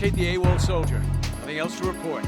locate the AWOL soldier. Nothing else to report.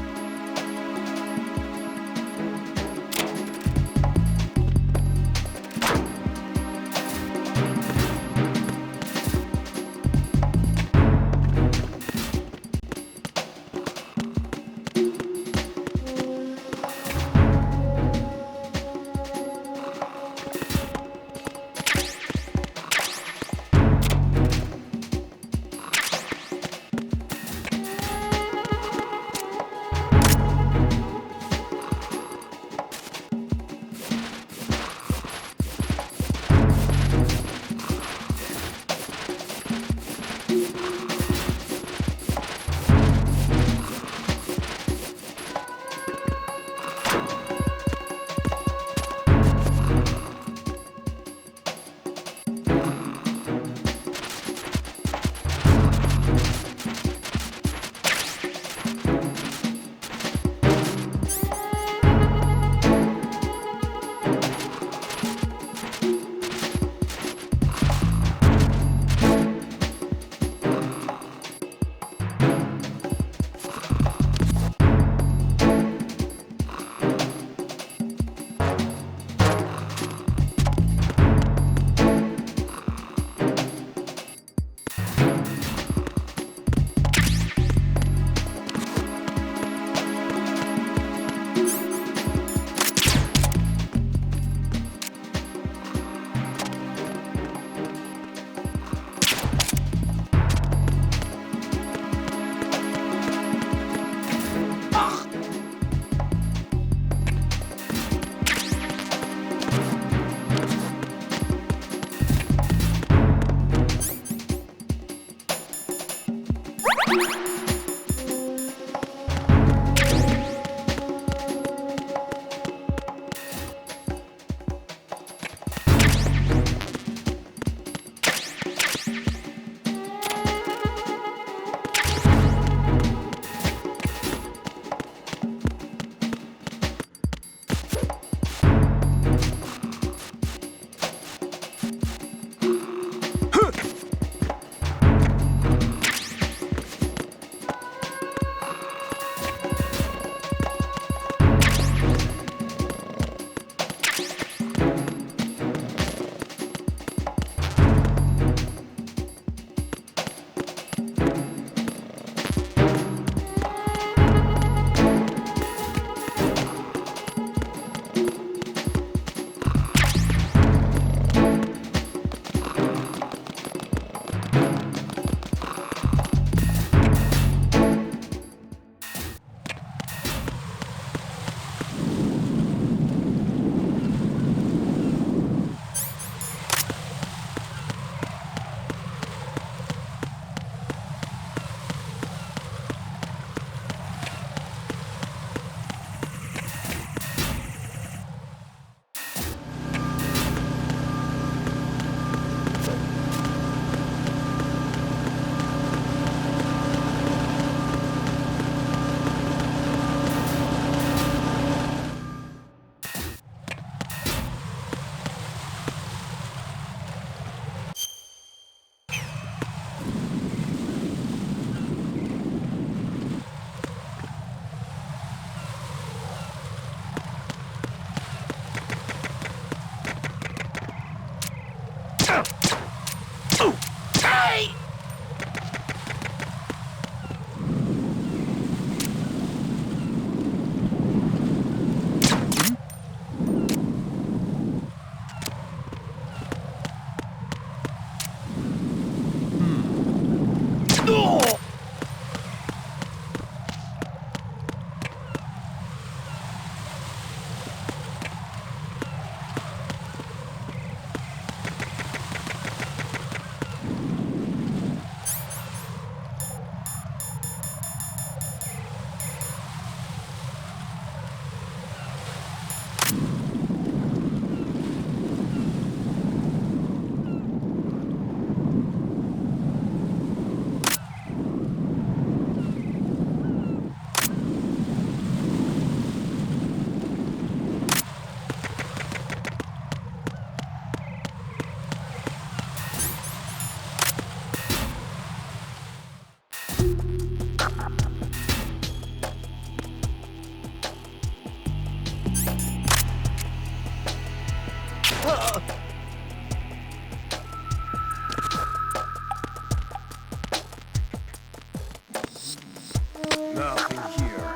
Nothing here.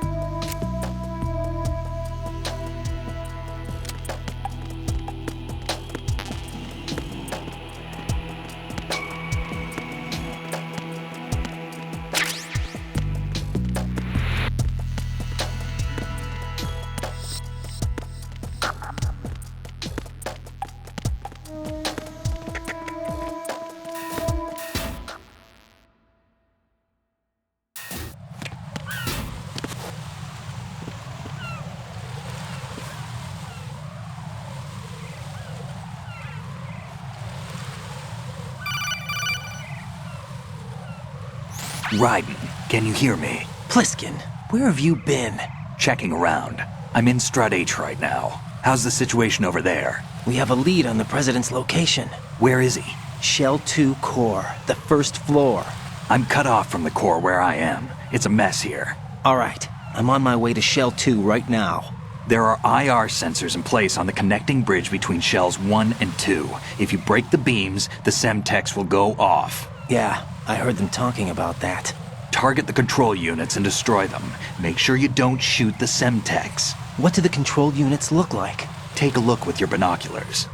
Raiden, can you hear me? Pliskin, where have you been? Checking around. I'm in Strut H right now. How's the situation over there? We have a lead on the President's location. Where is he? Shell 2 core, the first floor. I'm cut off from the core where I am. It's a mess here. All right, I'm on my way to Shell 2 right now. There are IR sensors in place on the connecting bridge between Shells 1 and 2. If you break the beams, the Semtex will go off. Yeah, I heard them talking about that. Target the control units and destroy them. Make sure you don't shoot the Semtex. What do the control units look like? Take a look with your binoculars.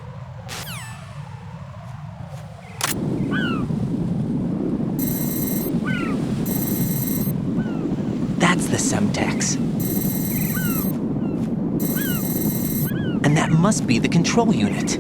That's the Semtex. And that must be the control unit.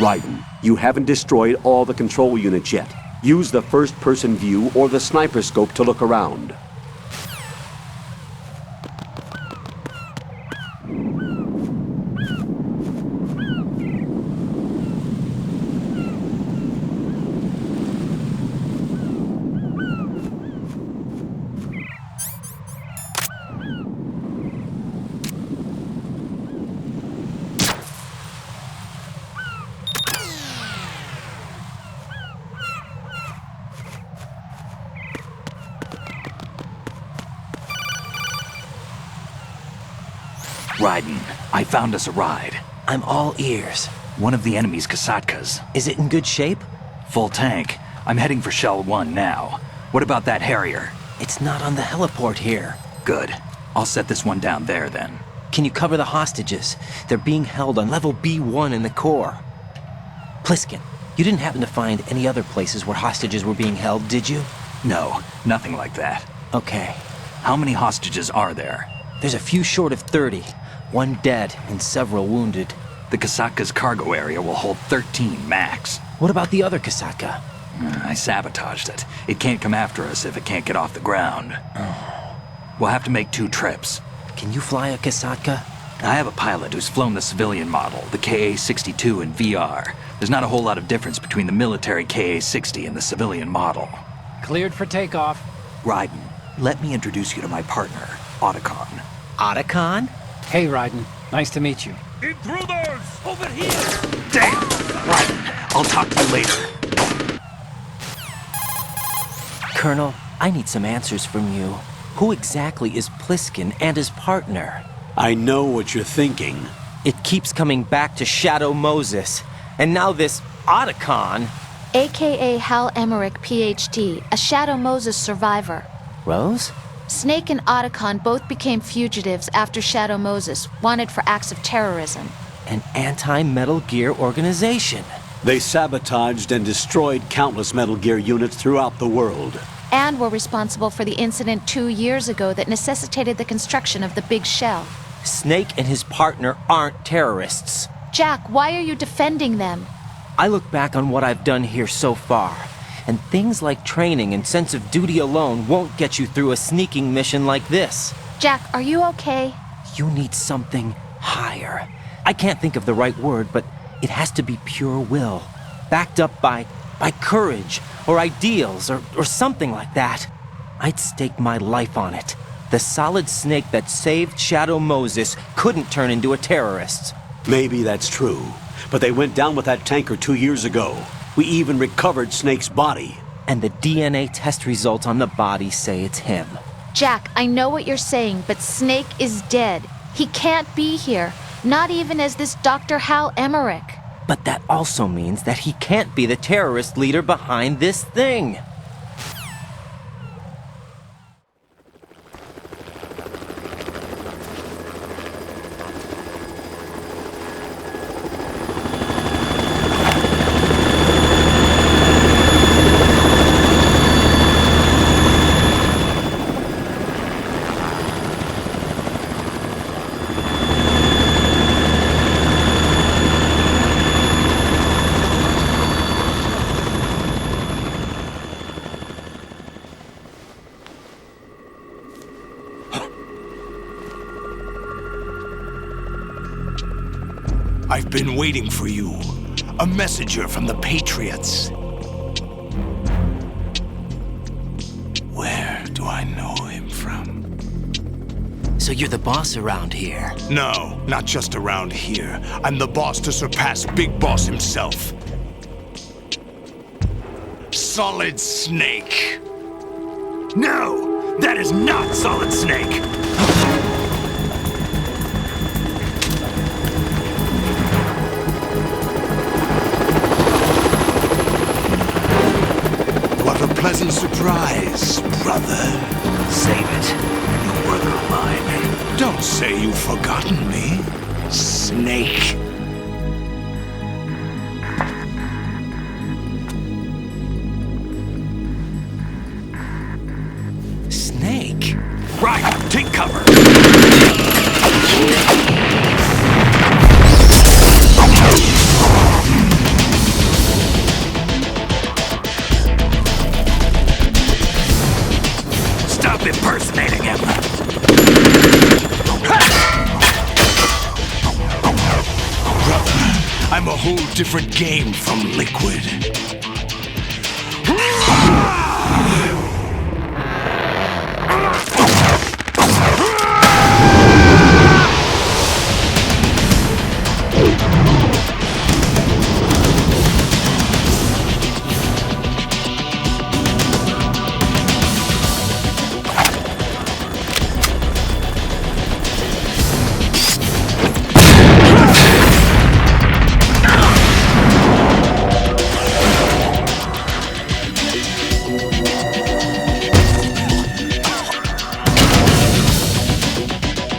Raiden, you haven't destroyed all the control units yet. Use the first-person view or the sniper scope to look around. Raiden, I found us a ride. I'm all ears. One of the enemy's Kasatkas. Is it in good shape? Full tank. I'm heading for Shell 1 now. What about that Harrier? It's not on the heliport here. Good. I'll set this one down there then. Can you cover the hostages? They're being held on level B1 in the core. Pliskin, you didn't happen to find any other places where hostages were being held, did you? No, nothing like that. Okay. How many hostages are there? There's a few short of 30. One dead and several wounded. The Kasatka's cargo area will hold 13 max. What about the other Kasaka? I sabotaged it. It can't come after us if it can't get off the ground. We'll have to make 2 trips. Can you fly a Kasaka? I have a pilot who's flown the civilian model, the KA-62 in VR. There's not a whole lot of difference between the military KA-60 and the civilian model. Cleared for takeoff. Raiden, let me introduce you to my partner, Otacon. Otacon? Hey, Raiden. Nice to meet you. Intruders! Over here! Damn! Raiden, I'll talk to you later. Colonel, I need some answers from you. Who exactly is Pliskin and his partner? I know what you're thinking. It keeps coming back to Shadow Moses. And now this Otacon. AKA Hal Emmerich, PhD, a Shadow Moses survivor. Rose? Snake and Otacon both became fugitives after Shadow Moses, wanted for acts of terrorism. An anti-Metal Gear organization. They sabotaged and destroyed countless Metal Gear units throughout the world. And were responsible for the incident 2 years ago that necessitated the construction of the Big Shell. Snake and his partner aren't terrorists. Jack, why are you defending them? I look back on what I've done here so far, and things like training and sense of duty alone won't get you through a sneaking mission like this. Jack, are you okay? You need something higher. I can't think of the right word, but it has to be pure will, backed up by courage, or ideals, or something like that. I'd stake my life on it. The Solid Snake that saved Shadow Moses couldn't turn into a terrorist. Maybe that's true, but they went down with that tanker 2 years ago. We even recovered Snake's body. And the DNA test results on the body say it's him. Jack, I know what you're saying, but Snake is dead. He can't be here, not even as this Dr. Hal Emmerich. But that also means that he can't be the terrorist leader behind this thing. I've been waiting for you. A messenger from the Patriots. Where do I know him from? So you're the boss around here? No, not just around here. I'm the boss to surpass Big Boss himself. Solid Snake. No, that is not Solid Snake. What a pleasant surprise, brother. Save it. You work of mine. Don't say you've forgotten me, Snake. Snake? Right, take cover. Stop impersonating him. Brother, I'm a whole different game from Liquid.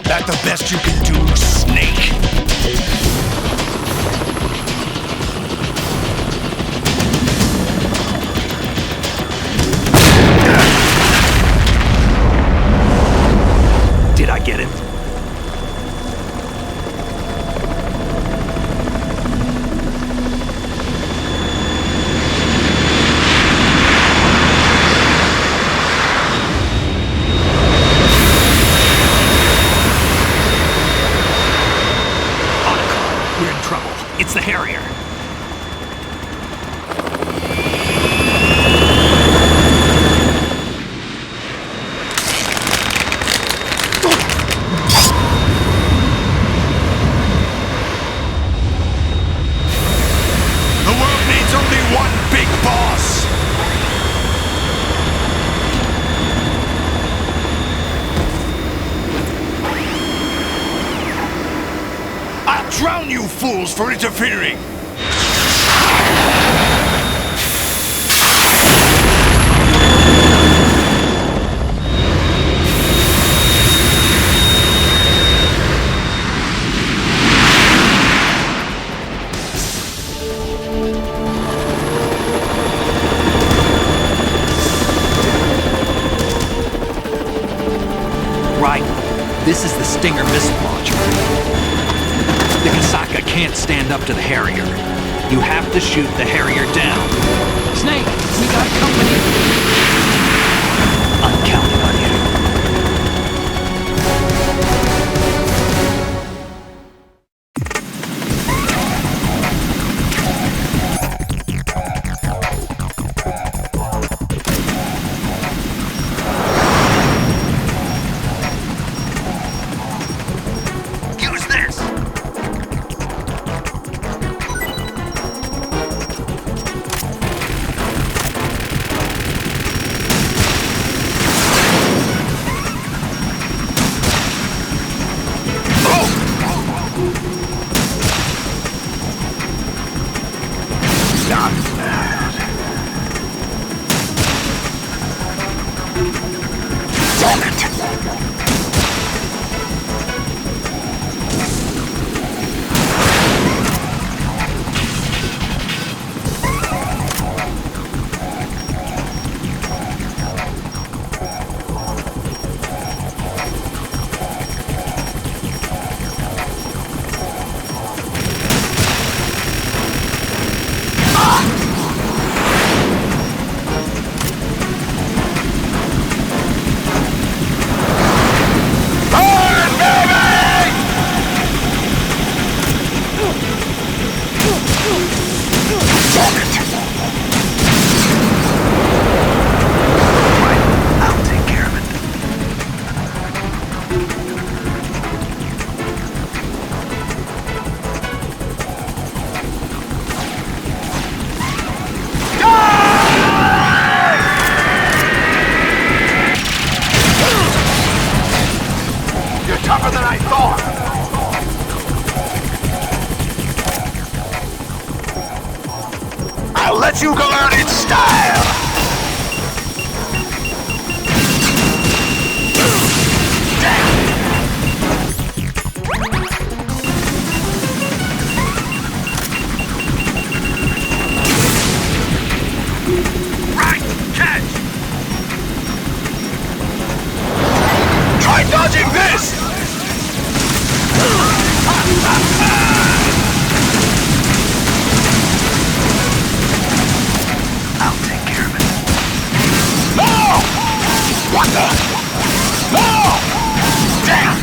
That the best you can do, Snake? get it. We're in trouble. It's the Harrier. The world needs only one big boss! I'll drown you fools for interfering! Right. This is the Stinger missile launcher. The Kasaka can't stand up to the Harrier. You have to shoot the Harrier down. Snake, we got company. I'm counting on you. Use this! Tougher than I thought! I'll let you go out in style! Right! Catch! Try dodging this! I'll take care of it. No! What the? No! Damn!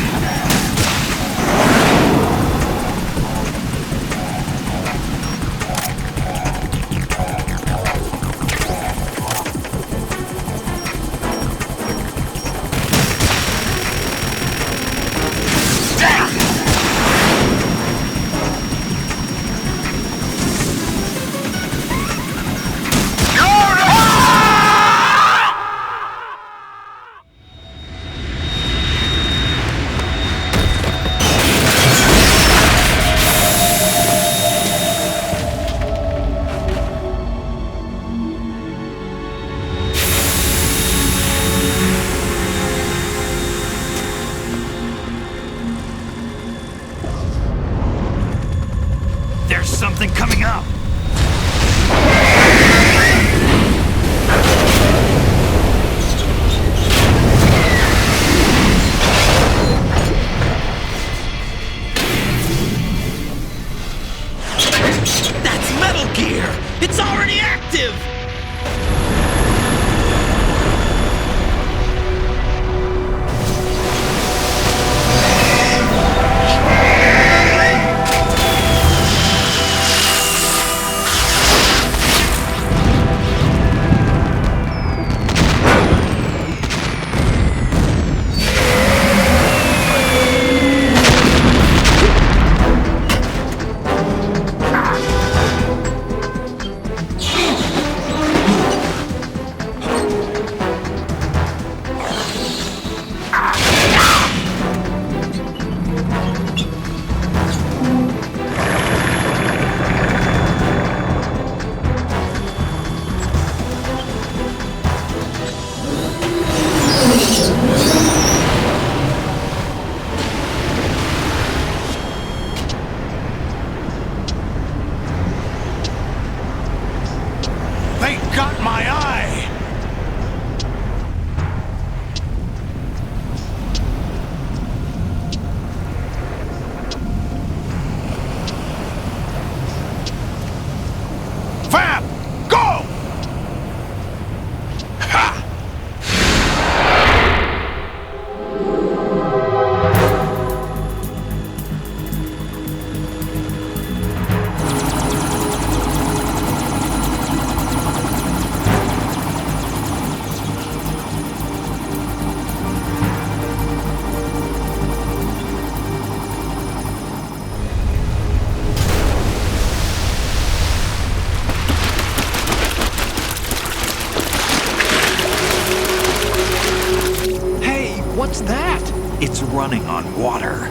It's running on water.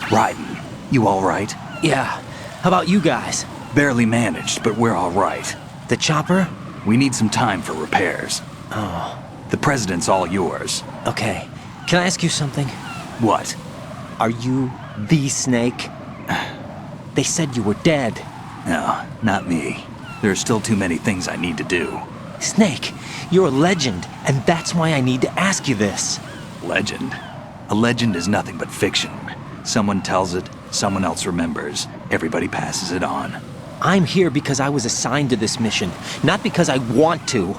Raiden, you all right? Yeah. How about you guys? Barely managed, but we're all right. The chopper? We need some time for repairs. Oh, The president's all yours. okay. Can I ask you something? What? Are you the Snake? They said you were dead. No, not me. There are still too many things I need to do. Snake, you're a legend, and that's why I need to ask you this. Legend? A legend is nothing but fiction. Someone tells it, someone else remembers, everybody passes it on. I'm here because I was assigned to this mission, not because I want to.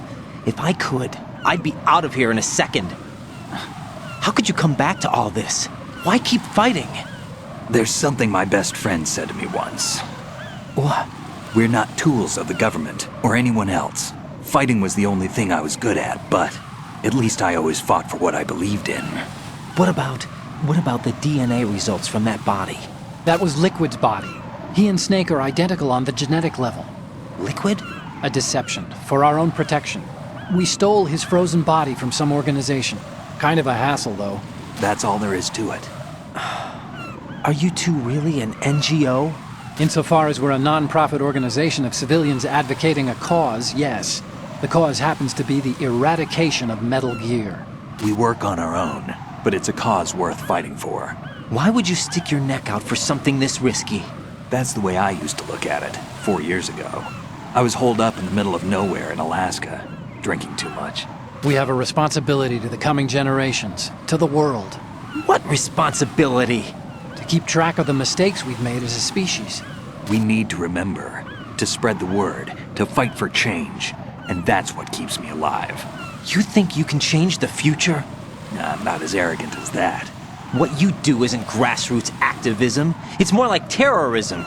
If I could, I'd be out of here in a second. How could you come back to all this? Why keep fighting? There's something my best friend said to me once. What? We're not tools of the government or anyone else. Fighting was the only thing I was good at, but at least I always fought for what I believed in. What about the DNA results from that body? That was Liquid's body. He and Snake are identical on the genetic level. Liquid? A deception, for our own protection. We stole his frozen body from some organization. Kind of a hassle, though. That's all there is to it. Are you two really an NGO? Insofar as we're a non-profit organization of civilians advocating a cause, yes. The cause happens to be the eradication of Metal Gear. We work on our own, but it's a cause worth fighting for. Why would you stick your neck out for something this risky? That's the way I used to look at it, 4 years ago. I was holed up in the middle of nowhere in Alaska, drinking too much. We have a responsibility to the coming generations, to the world, What responsibility? to keep track of the mistakes we've made as a species. We need to remember, to spread the word, to fight for change, and that's what keeps me alive. You think you can change the future? I'm not as arrogant as that. What you do isn't grassroots activism. It's more like terrorism.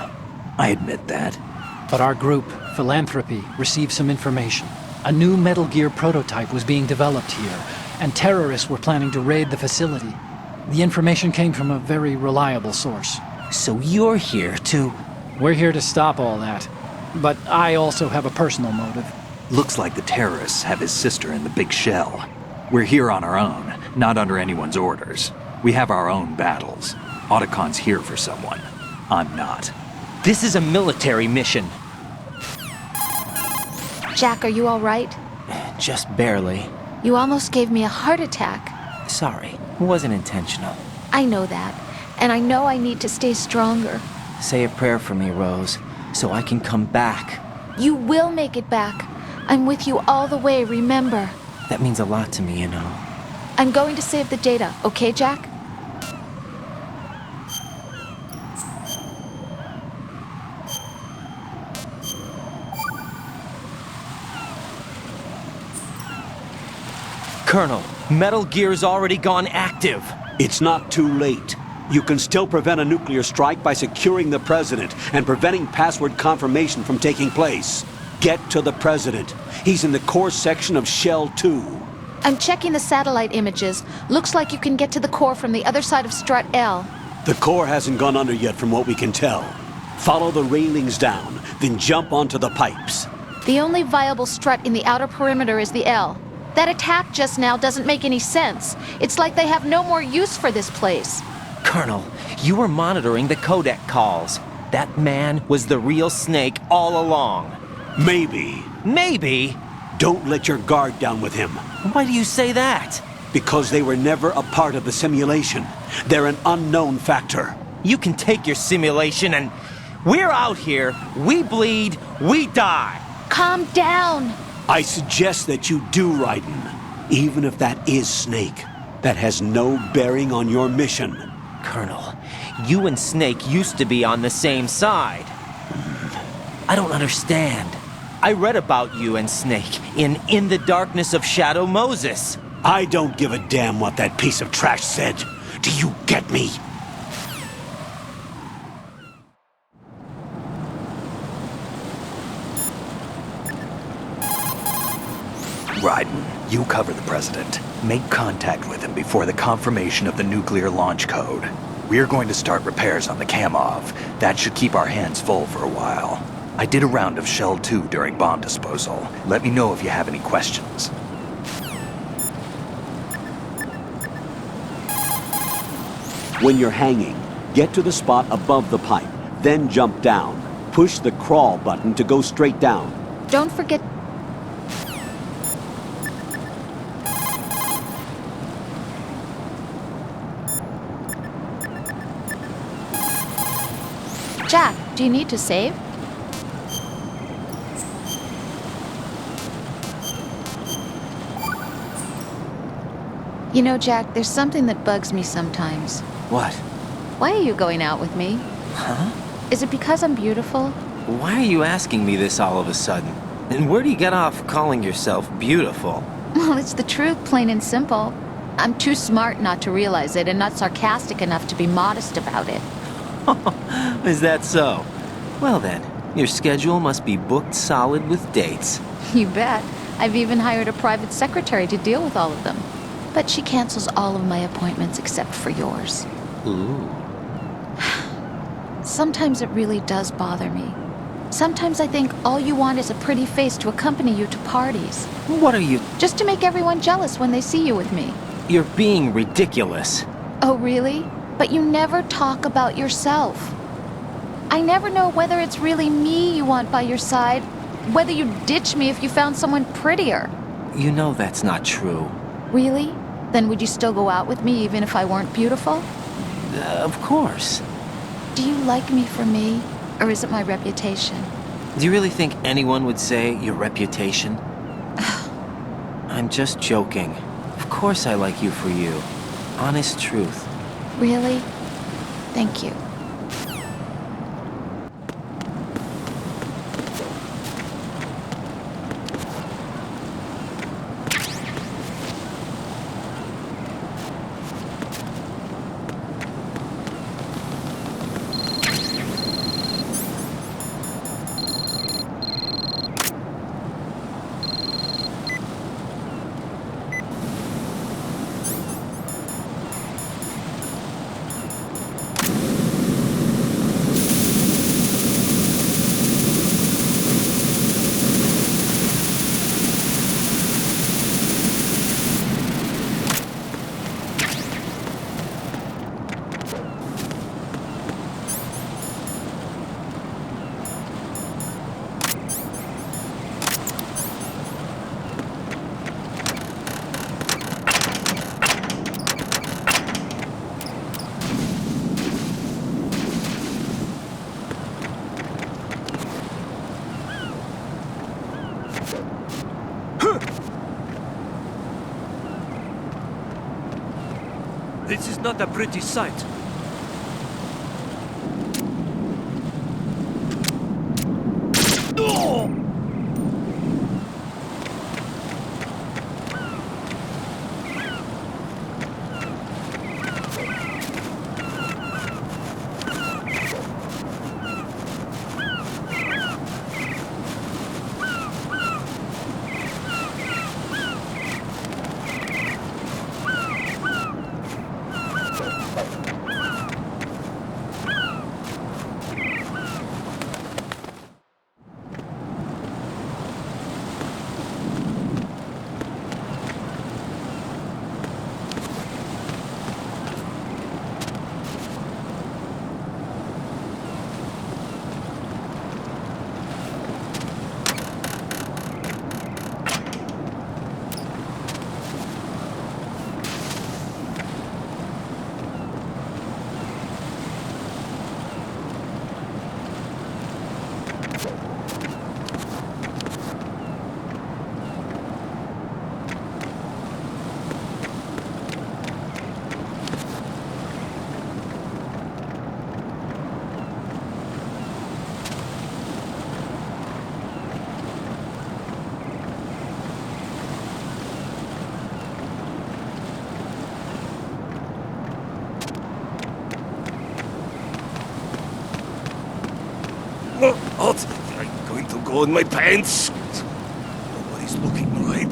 I admit that. But our group, Philanthropy, received some information. A new Metal Gear prototype was being developed here, and terrorists were planning to raid the facility. The information came from a very reliable source. So you're here to... We're here to stop all that. But I also have a personal motive. Looks like the terrorists have his sister in the big shell. We're here on our own, not under anyone's orders. We have our own battles. Otacon's here for someone. I'm not. This is a military mission. Jack, are you all right? Just barely. You almost gave me a heart attack. Sorry, it wasn't intentional. I know that, and I know I need to stay stronger. Say a prayer for me, Rose, so I can come back. You will make it back. I'm with you all the way, remember. That means a lot to me, you know. I'm going to save the data, okay, Jack? Colonel, Metal Gear's already gone active. It's not too late. You can still prevent a nuclear strike by securing the president and preventing password confirmation from taking place. Get to the president. He's in the core section of Shell 2. I'm checking the satellite images. Looks like you can get to the core from the other side of Strut L. The core hasn't gone under yet from what we can tell. Follow the railings down, then jump onto the pipes. The only viable strut in the outer perimeter is the L. That attack just now doesn't make any sense. It's like they have no more use for this place. Colonel, you were monitoring the codec calls. That man was the real Snake all along. Maybe. Maybe? Don't let your guard down with him. Why do you say that? Because they were never a part of the simulation. They're an unknown factor. You can take your simulation and... We're out here, we bleed, we die. Calm down. I suggest that you do, Raiden. Even if that is Snake. That has no bearing on your mission. Colonel, you and Snake used to be on the same side. I don't understand. I read about you and Snake in the Darkness of Shadow Moses. I don't give a damn what that piece of trash said. Do you get me? Dryden, you cover the President. Make contact with him before the confirmation of the nuclear launch code. We're going to start repairs on the Kamov. That should keep our hands full for a while. I did a round of Shell 2 during bomb disposal. Let me know if you have any questions. When you're hanging, get to the spot above the pipe, then jump down. Push the crawl button to go straight down. Don't forget. Jack, do you need to save? You know, Jack, there's something that bugs me sometimes. What? Why are you going out with me? Huh? Is it because I'm beautiful? Why are you asking me this all of a sudden? And where do you get off calling yourself beautiful? Well, it's the truth, plain and simple. I'm too smart not to realize it and not sarcastic enough to be modest about it. Is that so? Well then, your schedule must be booked solid with dates. You bet. I've even hired a private secretary to deal with all of them. But she cancels all of my appointments except for yours. Ooh. Sometimes it really does bother me. Sometimes I think all you want is a pretty face to accompany you to parties. What are you... Just to make everyone jealous when they see you with me. You're being ridiculous. Oh, really? But you never talk about yourself. I never know whether it's really me you want by your side, whether you'd ditch me if you found someone prettier. You know that's not true. Really? Then would you still go out with me even if I weren't beautiful? Of course. Do you like me for me, or is it my reputation? Do you really think anyone would say your reputation? I'm just joking. Of course I like you for you. Honest truth. Really? Thank you. This is not a pretty sight. What? I'm going to go in my pants. Nobody's looking, right?